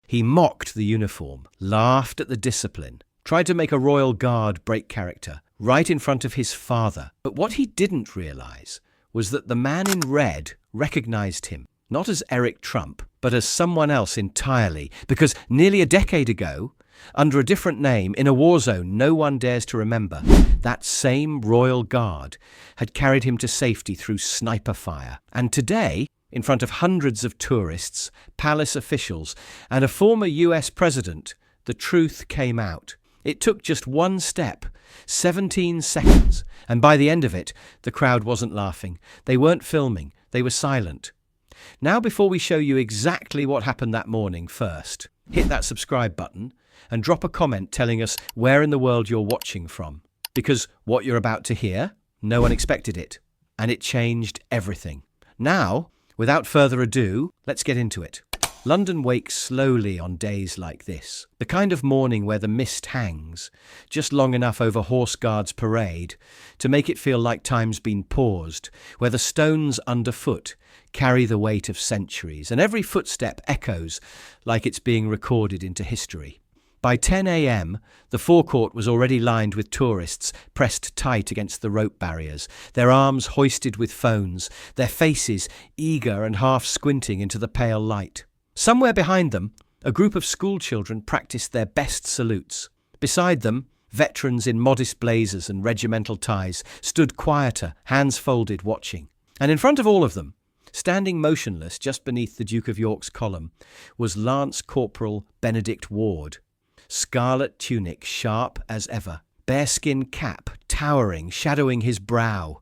He mocked the uniform, laughed at the discipline, tried to make a Royal Guard break character right in front of his father. But what he didn't realise was that the man in red recognised him, not as Eric Trump, but as someone else entirely, because nearly a decade ago, under a different name, in a war zone no one dares to remember, that same Royal Guard had carried him to safety through sniper fire. And today, in front of hundreds of tourists, palace officials, and a former US president, the truth came out. It took just one step, 17 seconds, and by the end of it, the crowd wasn't laughing. They weren't filming. They were silent. Now, before we show you exactly what happened that morning, first, hit that subscribe button and drop a comment telling us where in the world you're watching from. Because what you're about to hear, no one expected it, and it changed everything. Now, without further ado, let's get into it. London wakes slowly on days like this, the kind of morning where the mist hangs, just long enough over Horse Guards parade to make it feel like time's been paused, where the stones underfoot carry the weight of centuries, and every footstep echoes like it's being recorded into history. By 10 a.m, the forecourt was already lined with tourists pressed tight against the rope barriers, their arms hoisted with phones, their faces eager and half squinting into the pale light. Somewhere behind them, a group of schoolchildren practiced their best salutes. Beside them, veterans in modest blazers and regimental ties stood quieter, hands folded, watching. And in front of all of them, standing motionless just beneath the Duke of York's column, was Lance Corporal Benedict Ward. Scarlet tunic sharp as ever, bearskin cap towering, shadowing his brow,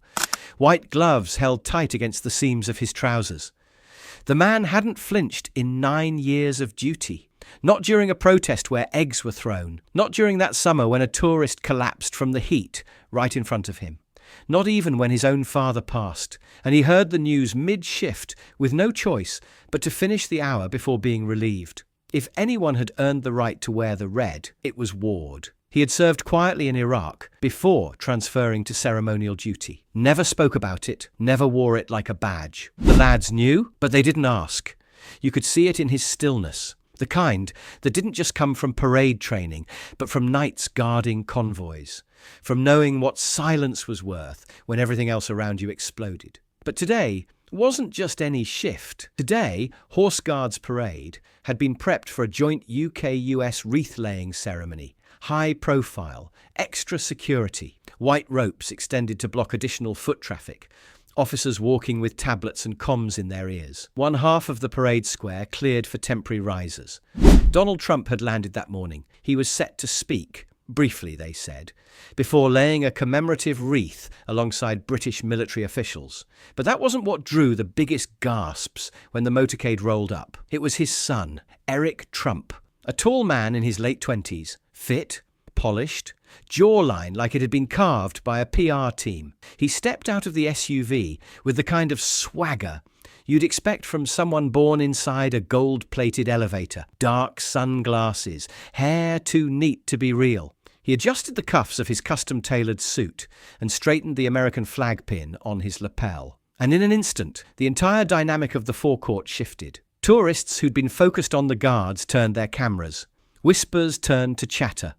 white gloves held tight against the seams of his trousers. The man hadn't flinched in 9 years of duty. Not during a protest where eggs were thrown. Not during that summer when a tourist collapsed from the heat right in front of him. Not even when his own father passed, and he heard the news mid-shift with no choice but to finish the hour before being relieved. If anyone had earned the right to wear the red, it was Ward. He had served quietly in Iraq before transferring to ceremonial duty. Never spoke about it, never wore it like a badge. The lads knew, but they didn't ask. You could see it in his stillness, the kind that didn't just come from parade training, but from nights guarding convoys, from knowing what silence was worth when everything else around you exploded. But today wasn't just any shift. Today, Horse Guards Parade had been prepped for a joint UK-US wreath-laying ceremony. High profile, extra security, white ropes extended to block additional foot traffic, officers walking with tablets and comms in their ears. One half of the parade square cleared for temporary risers. Donald Trump had landed that morning. He was set to speak, briefly they said, before laying a commemorative wreath alongside British military officials. But that wasn't what drew the biggest gasps when the motorcade rolled up. It was his son, Eric Trump, a tall man in his late 20s, fit, polished, jawline like it had been carved by a PR team. He stepped out of the SUV with the kind of swagger you'd expect from someone born inside a gold-plated elevator. Dark sunglasses, hair too neat to be real. He adjusted the cuffs of his custom-tailored suit and straightened the American flag pin on his lapel. And in an instant, the entire dynamic of the forecourt shifted. Tourists who'd been focused on the guards turned their cameras. Whispers turned to chatter.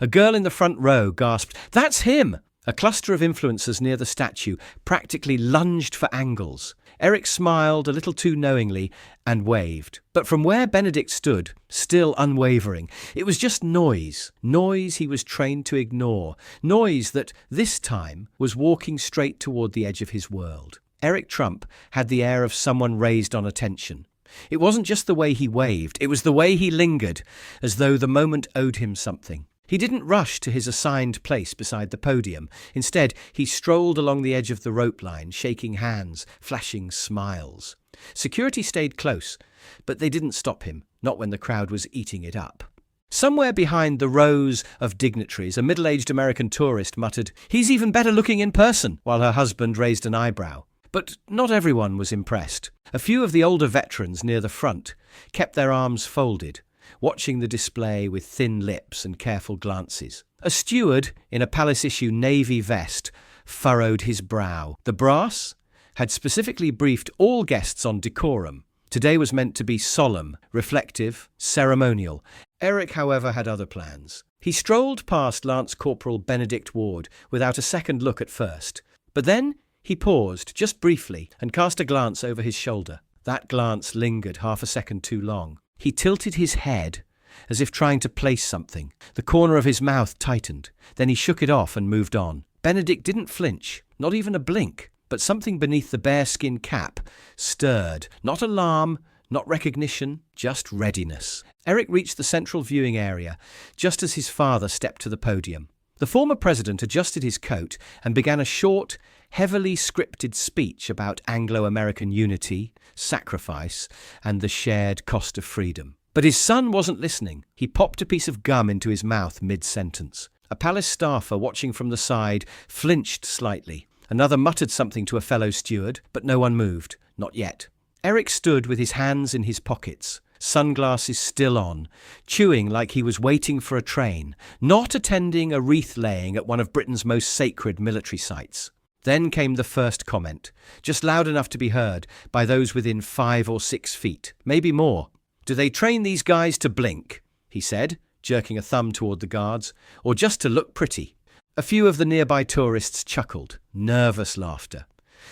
A girl in the front row gasped, "That's him!" A cluster of influencers near the statue practically lunged for angles. Eric smiled a little too knowingly and waved. But from where Benedict stood, still unwavering, it was just noise. Noise he was trained to ignore. Noise that, this time, was walking straight toward the edge of his world. Eric Trump had the air of someone raised on attention. It wasn't just the way he waved, it was the way he lingered, as though the moment owed him something. He didn't rush to his assigned place beside the podium. Instead, he strolled along the edge of the rope line, shaking hands, flashing smiles. Security stayed close, but they didn't stop him, not when the crowd was eating it up. Somewhere behind the rows of dignitaries, a middle-aged American tourist muttered, "He's even better looking in person," while her husband raised an eyebrow. But not everyone was impressed. A few of the older veterans near the front kept their arms folded, watching the display with thin lips and careful glances. A steward in a palace-issue navy vest furrowed his brow. The brass had specifically briefed all guests on decorum, Today was meant to be solemn, reflective, ceremonial. Eric, however, had other plans. He strolled past Lance Corporal Benedict Ward without a second look at first. But then he paused, just briefly, and cast a glance over his shoulder. That glance lingered half a second too long. He tilted his head, as if trying to place something. The corner of his mouth tightened. Then he shook it off and moved on. Benedict didn't flinch, not even a blink, but something beneath the bearskin cap stirred. Not alarm, not recognition, just readiness. Eric reached the central viewing area just as his father stepped to the podium. The former president adjusted his coat and began a short, heavily scripted speech about Anglo-American unity, sacrifice, and the shared cost of freedom. But his son wasn't listening. He popped a piece of gum into his mouth mid-sentence. A palace staffer watching from the side flinched slightly. Another muttered something to a fellow steward, but no one moved. Not yet. Eric stood with his hands in his pockets, sunglasses still on, chewing like he was waiting for a train, not attending a wreath-laying at one of Britain's most sacred military sites. Then came the first comment, just loud enough to be heard by those within 5 or 6 feet, maybe more. "Do they train these guys to blink?" he said, jerking a thumb toward the guards, "or just to look pretty?" A few of the nearby tourists chuckled, nervous laughter.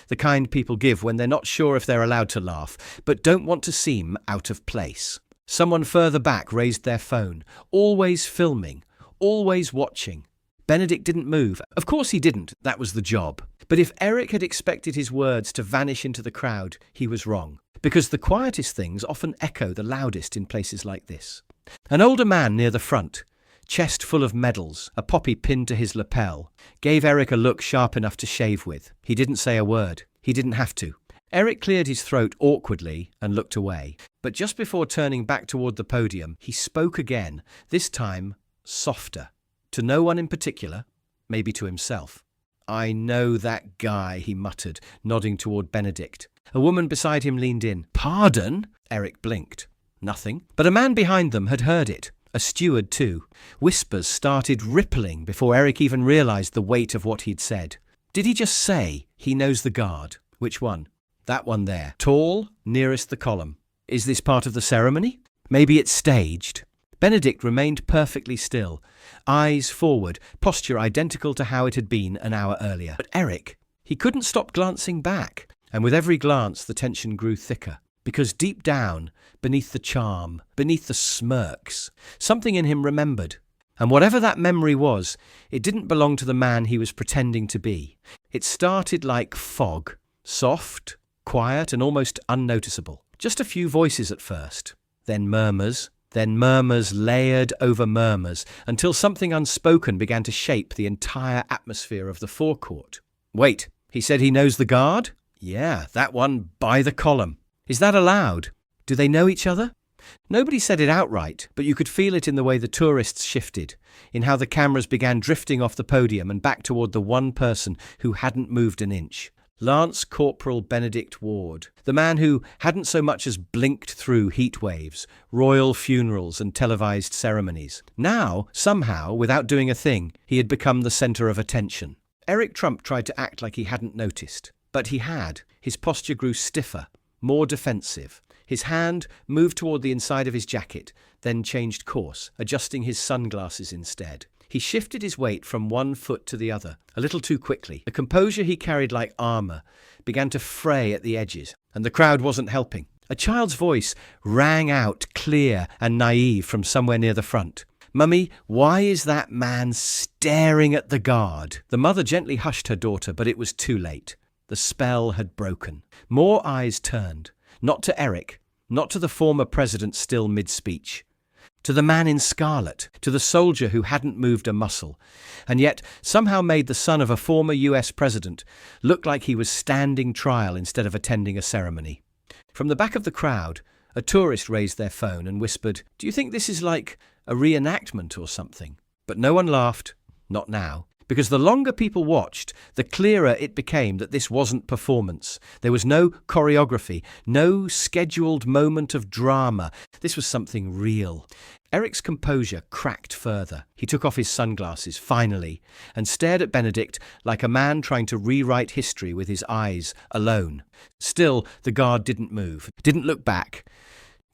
The kind people give when they're not sure if they're allowed to laugh, but don't want to seem out of place. Someone further back raised their phone, always filming, always watching. Benedict didn't move. Of course he didn't, that was the job. But if Eric had expected his words to vanish into the crowd, he was wrong. Because the quietest things often echo the loudest in places like this. An older man near the front, chest full of medals, a poppy pinned to his lapel, gave Eric a look sharp enough to shave with. He didn't say a word. He didn't have to. Eric cleared his throat awkwardly and looked away. But just before turning back toward the podium, he spoke again, this time softer. To no one in particular, maybe to himself. "I know that guy," he muttered, nodding toward Benedict. A woman beside him leaned in. "Pardon?" Eric blinked. Nothing. But a man behind them had heard it. A steward, too. Whispers started rippling before Eric even realized the weight of what he'd said. Did he just say, "He knows the guard"? Which one? That one there. Tall, nearest the column. Is this part of the ceremony? Maybe it's staged. Benedict remained perfectly still, eyes forward, posture identical to how it had been an hour earlier. But Eric, he couldn't stop glancing back. And with every glance, the tension grew thicker. Because deep down, beneath the charm, beneath the smirks, something in him remembered. And whatever that memory was, it didn't belong to the man he was pretending to be. It started like fog, soft, quiet, and almost unnoticeable. Just a few voices at first, then murmurs layered over murmurs, until something unspoken began to shape the entire atmosphere of the forecourt. "Wait, he said he knows the guard?" "Yeah, that one by the column." "Is that allowed? Do they know each other?" Nobody said it outright, but you could feel it in the way the tourists shifted, in how the cameras began drifting off the podium and back toward the one person who hadn't moved an inch. Lance Corporal Benedict Ward, the man who hadn't so much as blinked through heat waves, royal funerals and televised ceremonies. Now, somehow, without doing a thing, he had become the centre of attention. Eric Trump tried to act like he hadn't noticed, but he had. His posture grew stiffer, more defensive. His hand moved toward the inside of his jacket, then changed course, adjusting his sunglasses instead. He shifted his weight from one foot to the other, a little too quickly. The composure he carried like armour began to fray at the edges, and the crowd wasn't helping. A child's voice rang out clear and naive from somewhere near the front. "Mummy, why is that man staring at the guard?" The mother gently hushed her daughter, but it was too late. The spell had broken. More eyes turned, not to Eric, not to the former president still mid-speech, to the man in scarlet, to the soldier who hadn't moved a muscle, and yet somehow made the son of a former US president look like he was standing trial instead of attending a ceremony. From the back of the crowd, a tourist raised their phone and whispered, "Do you think this is like a reenactment or something?" But no one laughed, not now, because the longer people watched, the clearer it became that this wasn't performance. There was no choreography, no scheduled moment of drama. This was something real. Eric's composure cracked further. He took off his sunglasses, finally, and stared at Benedict like a man trying to rewrite history with his eyes alone. Still, the guard didn't move, didn't look back,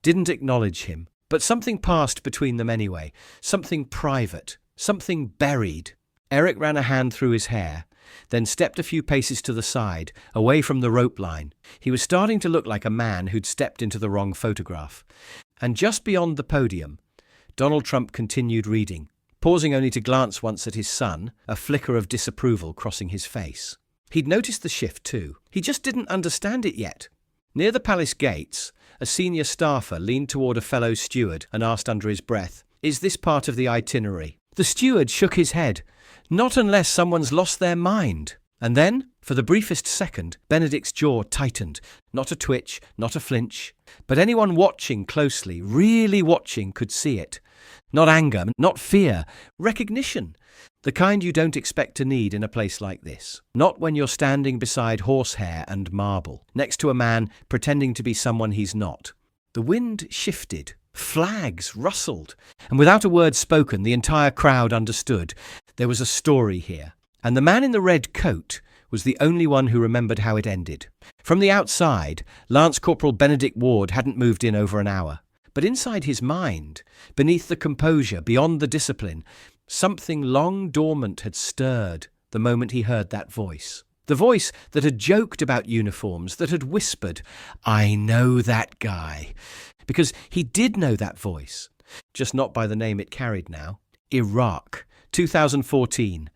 didn't acknowledge him. But something passed between them anyway, something private, something buried. Eric ran a hand through his hair, then stepped a few paces to the side, away from the rope line. He was starting to look like a man who'd stepped into the wrong photograph. And just beyond the podium, Donald Trump continued reading, pausing only to glance once at his son, a flicker of disapproval crossing his face. He'd noticed the shift too. He just didn't understand it yet. Near the palace gates, a senior staffer leaned toward a fellow steward and asked under his breath, "Is this part of the itinerary?" The steward shook his head. "Not unless someone's lost their mind." And then, for the briefest second, Benedict's jaw tightened. Not a twitch, not a flinch. But anyone watching closely, really watching, could see it. Not anger, not fear, recognition. The kind you don't expect to need in a place like this. Not when you're standing beside horsehair and marble, next to a man pretending to be someone he's not. The wind shifted. Flags rustled. And without a word spoken, the entire crowd understood. There was a story here. And the man in the red coat was the only one who remembered how it ended. From the outside, Lance Corporal Benedict Ward hadn't moved in over an hour. But inside his mind, beneath the composure, beyond the discipline, something long dormant had stirred the moment he heard that voice. The voice that had joked about uniforms, that had whispered, "I know that guy." Because he did know that voice, just not by the name it carried now. Iraq, 2014.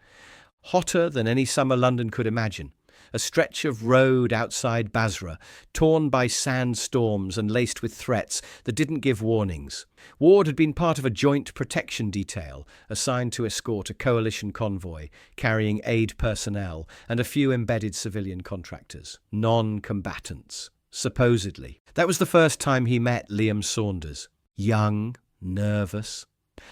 Hotter than any summer London could imagine. A stretch of road outside Basra, torn by sandstorms and laced with threats that didn't give warnings. Ward had been part of a joint protection detail assigned to escort a coalition convoy carrying aid personnel and a few embedded civilian contractors. Non-combatants, supposedly. That was the first time he met Liam Saunders. Young, nervous,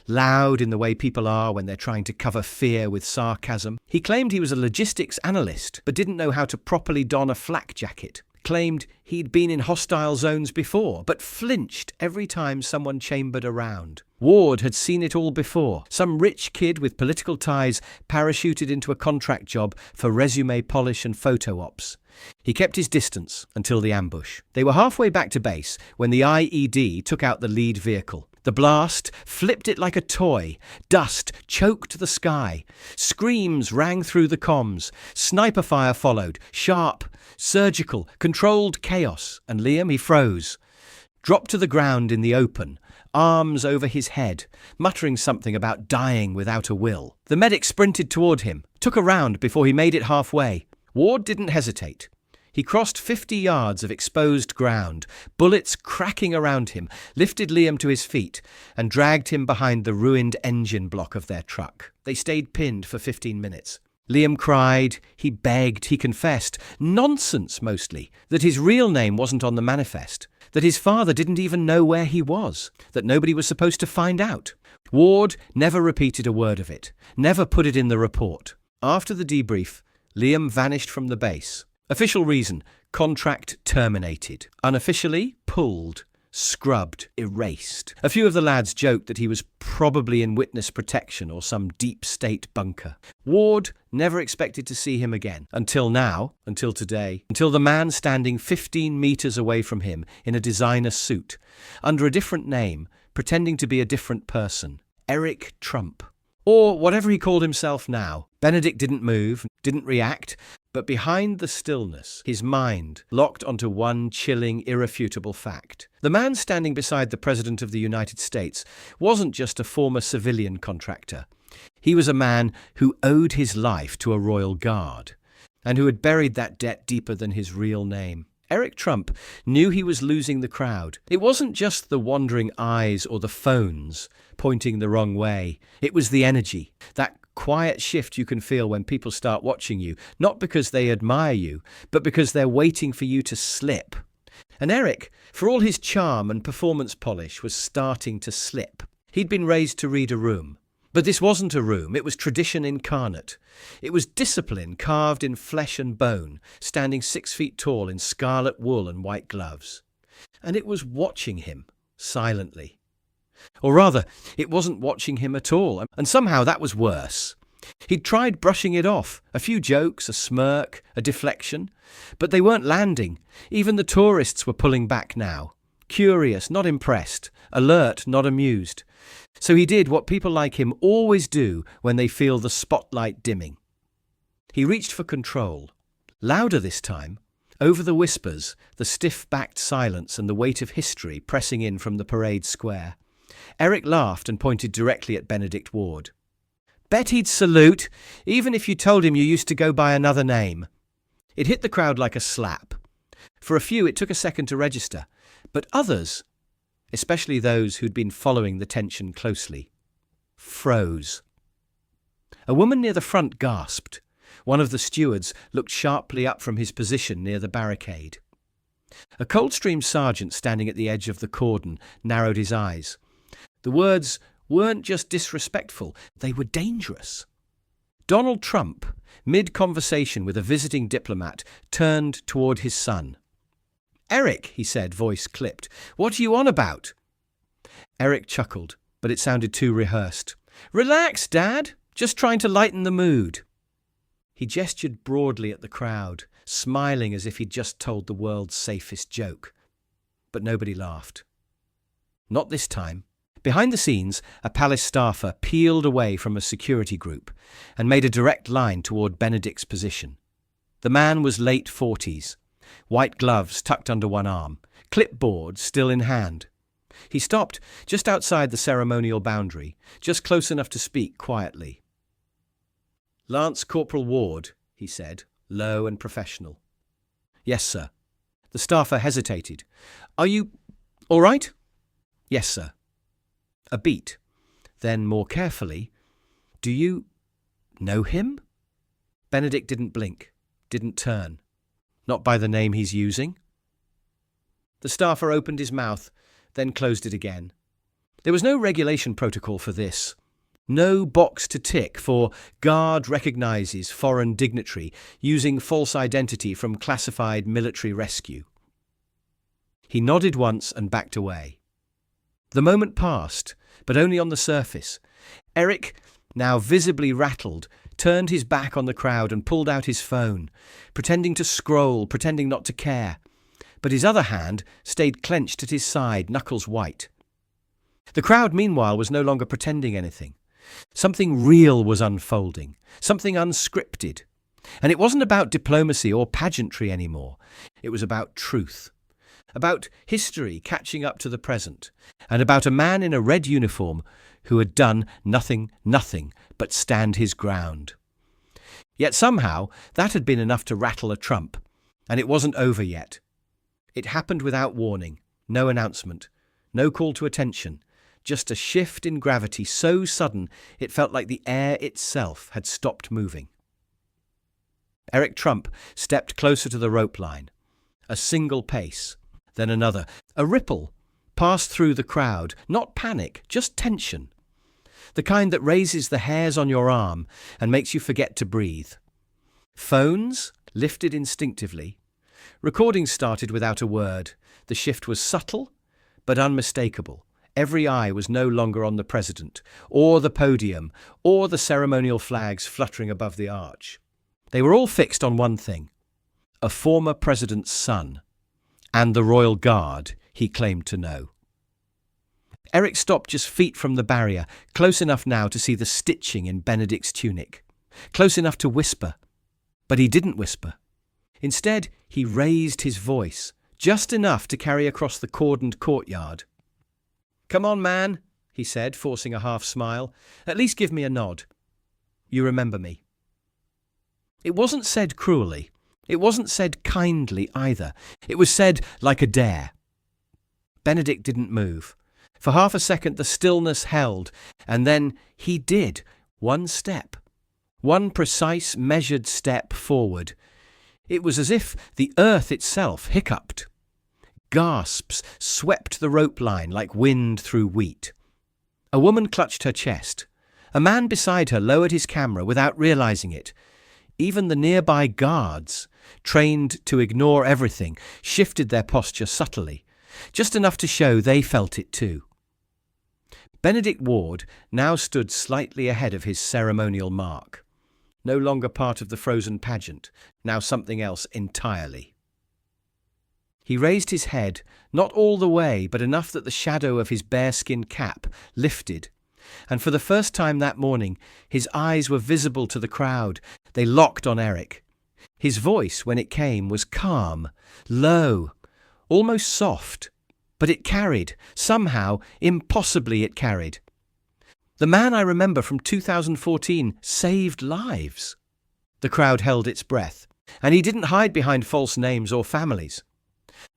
loud in the way people are when they're trying to cover fear with sarcasm. He claimed he was a logistics analyst, but didn't know how to properly don a flak jacket. Claimed he'd been in hostile zones before, but flinched every time someone chambered around. Ward had seen it all before. Some rich kid with political ties parachuted into a contract job for resume polish and photo ops. He kept his distance until the ambush. They were halfway back to base when the IED took out the lead vehicle. The blast flipped it like a toy. Dust choked the sky. Screams rang through the comms. Sniper fire followed. Sharp, surgical, controlled chaos. And Liam, he froze. Dropped to the ground in the open, arms over his head, muttering something about dying without a will. The medic sprinted toward him, took a round before he made it halfway. Ward didn't hesitate. He crossed 50 yards of exposed ground, bullets cracking around him, lifted Liam to his feet, and dragged him behind the ruined engine block of their truck. They stayed pinned for 15 minutes. Liam cried, he begged, he confessed, nonsense mostly, that his real name wasn't on the manifest, that his father didn't even know where he was, that nobody was supposed to find out. Ward never repeated a word of it, never put it in the report. After the debrief, Liam vanished from the base. Official reason, contract terminated. Unofficially, pulled, scrubbed, erased. A few of the lads joked that he was probably in witness protection or some deep state bunker. Ward never expected to see him again. Until now, until today, until the man standing 15 meters away from him in a designer suit, under a different name, pretending to be a different person. Eric Trump. Or whatever he called himself now. Benedict didn't move, didn't react, but behind the stillness, his mind locked onto one chilling, irrefutable fact. The man standing beside the President of the United States wasn't just a former civilian contractor. He was a man who owed his life to a royal guard, and who had buried that debt deeper than his real name. Eric Trump knew he was losing the crowd. It wasn't just the wandering eyes or the phones pointing the wrong way. It was the energy, that quiet shift you can feel when people start watching you, not because they admire you, but because they're waiting for you to slip. And Eric, for all his charm and performance polish, was starting to slip. He'd been raised to read a room, But this wasn't a room, it was tradition incarnate. It was discipline carved in flesh and bone, standing 6 feet tall in scarlet wool and white gloves. And it was watching him, silently. Or rather, it wasn't watching him at all, and somehow that was worse. He'd tried brushing it off, a few jokes, a smirk, a deflection, but they weren't landing. Even the tourists were pulling back now, curious, not impressed, alert, not amused. So he did what people like him always do when they feel the spotlight dimming. He reached for control, louder this time, over the whispers, the stiff-backed silence and the weight of history pressing in from the parade square. Eric laughed and pointed directly at Benedict Ward. Bet he'd salute, even if you told him you used to go by another name. It hit the crowd like a slap. For a few, it took a second to register, but others, especially those who'd been following the tension closely, froze. A woman near the front gasped. One of the stewards looked sharply up from his position near the barricade. A Coldstream sergeant standing at the edge of the cordon narrowed his eyes. The words weren't just disrespectful, they were dangerous. Donald Trump, mid-conversation with a visiting diplomat, turned toward his son. "Eric," he said, voice clipped, "what are you on about?" Eric chuckled, but it sounded too rehearsed. "Relax, Dad. Just trying to lighten the mood." He gestured broadly at the crowd, smiling as if he'd just told the world's safest joke. But nobody laughed. Not this time. Behind the scenes, a palace staffer peeled away from a security group and made a direct line toward Benedict's position. The man was late 40s, white gloves tucked under one arm, clipboard still in hand. He stopped just outside the ceremonial boundary, just close enough to speak quietly. "Lance Corporal Ward," he said, low and professional. "Yes, sir." The staffer hesitated. "Are you all right?" "Yes, sir." A beat. Then, more carefully, "Do you know him?" Benedict didn't blink, didn't turn. "Not by the name he's using." The staffer opened his mouth, then closed it again. There was no regulation protocol for this. No box to tick for guard recognizes foreign dignitary using false identity from classified military rescue. He nodded once and backed away. The moment passed, but only on the surface. Eric, now visibly rattled, turned his back on the crowd and pulled out his phone, pretending to scroll, pretending not to care. But his other hand stayed clenched at his side, knuckles white. The crowd, meanwhile, was no longer pretending anything. Something real was unfolding, something unscripted. And it wasn't about diplomacy or pageantry anymore. It was about truth. About history catching up to the present, and about a man in a red uniform who had done nothing but stand his ground. Yet somehow that had been enough to rattle a trump, and it wasn't over yet. It happened without warning, no announcement, no call to attention, just a shift in gravity so sudden it felt like the air itself had stopped moving. Eric Trump stepped closer to the rope line. A single pace, then another. A ripple passed through the crowd, not panic, just tension. The kind that raises the hairs on your arm and makes you forget to breathe. Phones lifted instinctively. Recordings started without a word. The shift was subtle, but unmistakable. Every eye was no longer on the president, or the podium, or the ceremonial flags fluttering above the arch. They were all fixed on one thing: a former president's son, and the Royal Guard he claimed to know. Eric stopped just feet from the barrier, close enough now to see the stitching in Benedict's tunic, close enough to whisper. But he didn't whisper. Instead, he raised his voice, just enough to carry across the cordoned courtyard. "Come on, man," he said, forcing a half smile. "At least give me a nod. You remember me." It wasn't said cruelly. It wasn't said kindly either. It was said like a dare. Benedict didn't move. For half a second the stillness held, and then he did. One step. One precise, measured step forward. It was as if the earth itself hiccuped. Gasps swept the rope line like wind through wheat. A woman clutched her chest. A man beside her lowered his camera without realizing it. Even the nearby guards, trained to ignore everything, shifted their posture subtly, just enough to show they felt it too. Benedict Ward now stood slightly ahead of his ceremonial mark. No longer part of the frozen pageant, now something else entirely. He raised his head, not all the way, but enough that the shadow of his bearskin cap lifted, and for the first time that morning, his eyes were visible to the crowd. They locked on Eric. His voice, when it came, was calm, low, almost soft, but it carried. Somehow, impossibly it carried. The man I remember from 2014 saved lives. The crowd held its breath, and he didn't hide behind false names or families.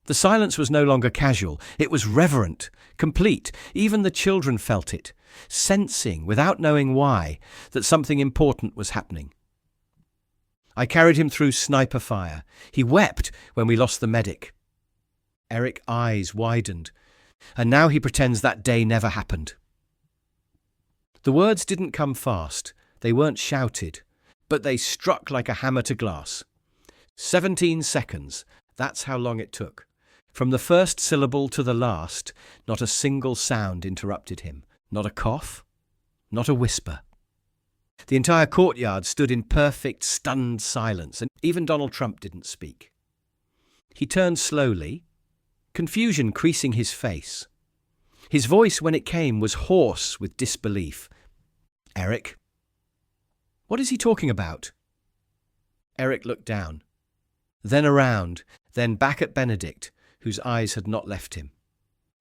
The silence was no longer casual. It was reverent, complete. Even the children felt it, sensing, without knowing why, that something important was happening. I carried him through sniper fire. He wept when we lost the medic. Eric's eyes widened, and now he pretends that day never happened. The words didn't come fast. They weren't shouted, but they struck like a hammer to glass. 17 seconds, that's how long it took. From the first syllable to the last, not a single sound interrupted him. Not a cough, not a whisper. The entire courtyard stood in perfect, stunned silence, and even Donald Trump didn't speak. He turned slowly, confusion creasing his face. His voice, when it came, was hoarse with disbelief. "Eric? What is he talking about?" Eric looked down, then around, then back at Benedict, whose eyes had not left him.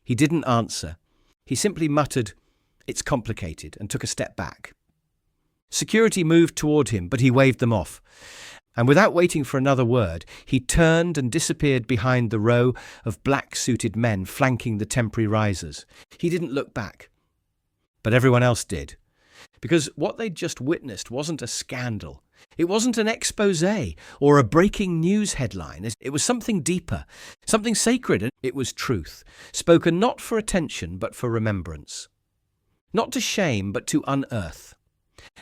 He didn't answer. He simply muttered, "It's complicated," and took a step back. Security moved toward him, but he waved them off. And without waiting for another word, he turned and disappeared behind the row of black-suited men flanking the temporary risers. He didn't look back. But everyone else did. Because what they'd just witnessed wasn't a scandal. It wasn't an exposé or a breaking news headline. It was something deeper, something sacred, and it was truth, spoken not for attention but for remembrance. Not to shame but to unearth.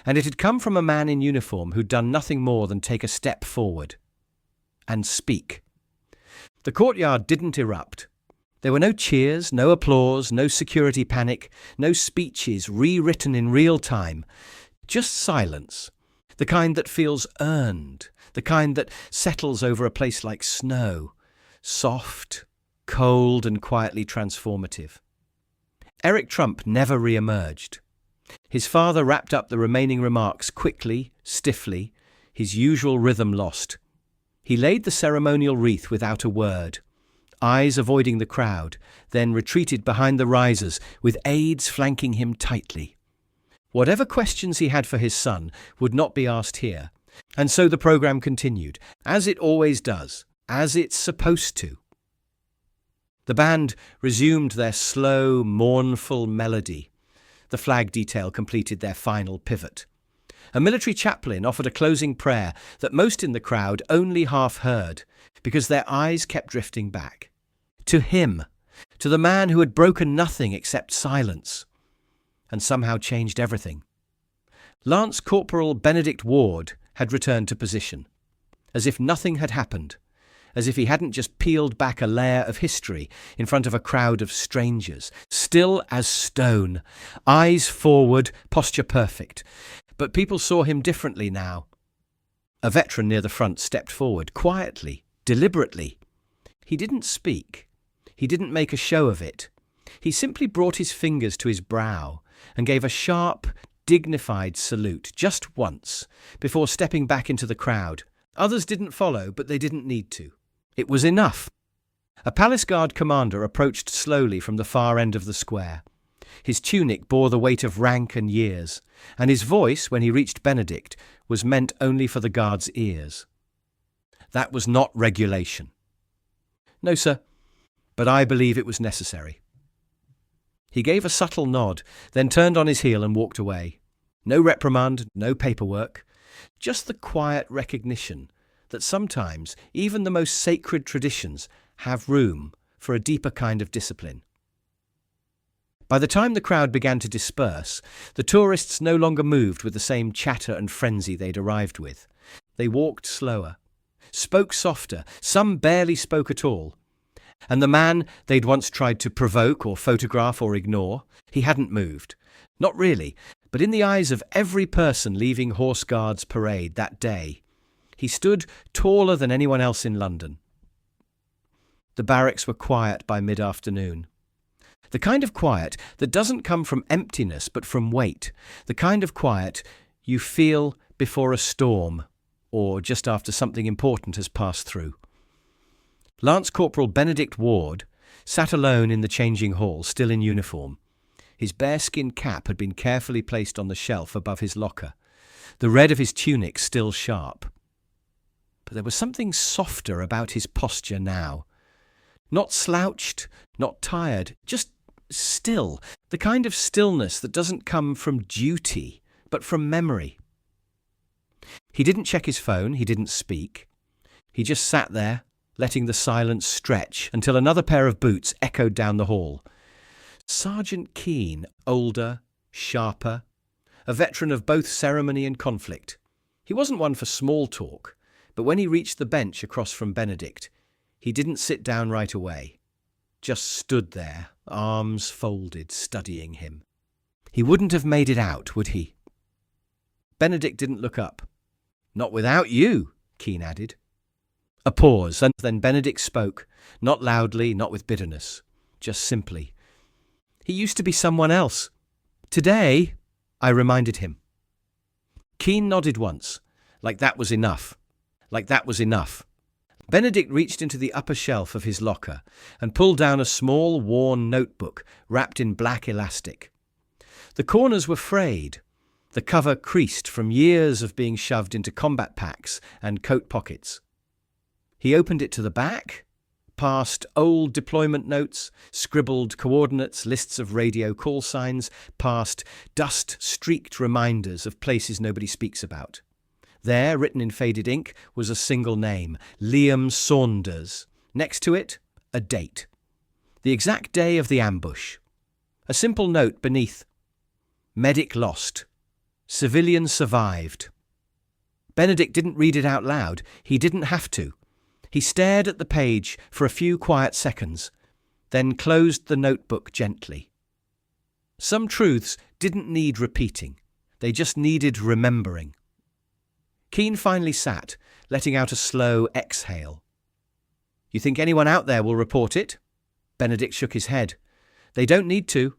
And it had come from a man in uniform who'd done nothing more than take a step forward and speak. The courtyard didn't erupt. There were no cheers, no applause, no security panic, no speeches rewritten in real time. Just silence, the kind that feels earned, the kind that settles over a place like snow, soft, cold, and quietly transformative. Eric Trump never re-emerged. His father wrapped up the remaining remarks quickly, stiffly, his usual rhythm lost. He laid the ceremonial wreath without a word, eyes avoiding the crowd, then retreated behind the risers, with aides flanking him tightly. Whatever questions he had for his son would not be asked here, and so the program continued, as it always does, as it's supposed to. The band resumed their slow, mournful melody. The flag detail completed their final pivot. A military chaplain offered a closing prayer that most in the crowd only half heard, because their eyes kept drifting back. To him, to the man who had broken nothing except silence, and somehow changed everything. Lance Corporal Benedict Ward had returned to position, as if nothing had happened, as if he hadn't just peeled back a layer of history in front of a crowd of strangers, still as stone, eyes forward, posture perfect. But people saw him differently now. A veteran near the front stepped forward, quietly, deliberately. He didn't speak. He didn't make a show of it. He simply brought his fingers to his brow and gave a sharp, dignified salute just once, before stepping back into the crowd. Others didn't follow, but they didn't need to. It was enough. A palace guard commander approached slowly from the far end of the square. His tunic bore the weight of rank and years, and his voice, when he reached Benedict, was meant only for the guard's ears. That was not regulation. "No, sir, but I believe it was necessary." He gave a subtle nod, then turned on his heel and walked away. No reprimand, no paperwork, just the quiet recognition that sometimes even the most sacred traditions have room for a deeper kind of discipline. By the time the crowd began to disperse, the tourists no longer moved with the same chatter and frenzy they'd arrived with. They walked slower, spoke softer, some barely spoke at all. And the man they'd once tried to provoke or photograph or ignore, he hadn't moved. Not really, but in the eyes of every person leaving Horse Guards Parade that day, he stood taller than anyone else in London. The barracks were quiet by mid-afternoon. The kind of quiet that doesn't come from emptiness but from weight. The kind of quiet you feel before a storm or just after something important has passed through. Lance Corporal Benedict Ward sat alone in the changing hall, still in uniform. His bearskin cap had been carefully placed on the shelf above his locker, the red of his tunic still sharp. But there was something softer about his posture now. Not slouched, not tired, just still, the kind of stillness that doesn't come from duty, but from memory. He didn't check his phone, he didn't speak. He just sat there, letting the silence stretch until another pair of boots echoed down the hall. Sergeant Keane, older, sharper, a veteran of both ceremony and conflict. He wasn't one for small talk, but when he reached the bench across from Benedict, he didn't sit down right away. Just stood there, arms folded, studying him. He wouldn't have made it out, would he? Benedict didn't look up. Not without you, Keane added. A pause, and then Benedict spoke, not loudly, not with bitterness, just simply. He used to be someone else. Today, I reminded him. Keane nodded once, like that was enough. Like that was enough. Benedict reached into the upper shelf of his locker and pulled down a small, worn notebook wrapped in black elastic. The corners were frayed, the cover creased from years of being shoved into combat packs and coat pockets. He opened it to the back, past old deployment notes, scribbled coordinates, lists of radio call signs, past dust-streaked reminders of places nobody speaks about. There, written in faded ink, was a single name, Liam Saunders. Next to it, a date. The exact day of the ambush. A simple note beneath. Medic lost. Civilian survived. Benedict didn't read it out loud. He didn't have to. He stared at the page for a few quiet seconds, then closed the notebook gently. Some truths didn't need repeating. They just needed remembering. Keane finally sat, letting out a slow exhale. You think anyone out there will report it? Benedict shook his head. They don't need to.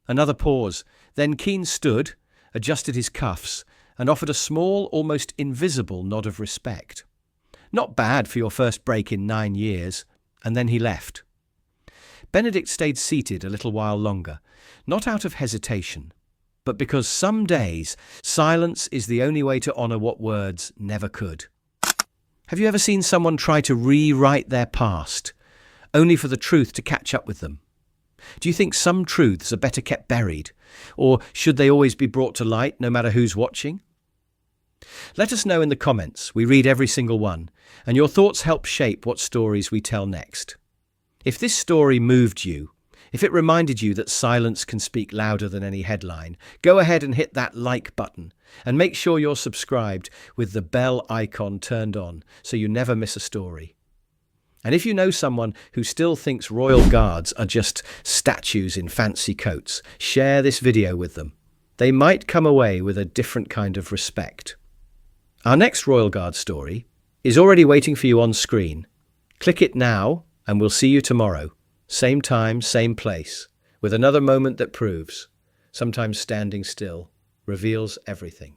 Another pause. Then Keane stood, adjusted his cuffs, and offered a small, almost invisible nod of respect. Not bad for your first break in 9 years. And then he left. Benedict stayed seated a little while longer, not out of hesitation, but because some days silence is the only way to honour what words never could. Have you ever seen someone try to rewrite their past, only for the truth to catch up with them? Do you think some truths are better kept buried, or should they always be brought to light no matter who's watching? Let us know in the comments. We read every single one, and your thoughts help shape what stories we tell next. If this story moved you, if it reminded you that silence can speak louder than any headline, go ahead and hit that like button and make sure you're subscribed with the bell icon turned on so you never miss a story. And if you know someone who still thinks Royal Guards are just statues in fancy coats, share this video with them. They might come away with a different kind of respect. Our next Royal Guard story is already waiting for you on screen. Click it now and we'll see you tomorrow. Same time, same place, with another moment that proves, sometimes standing still, reveals everything.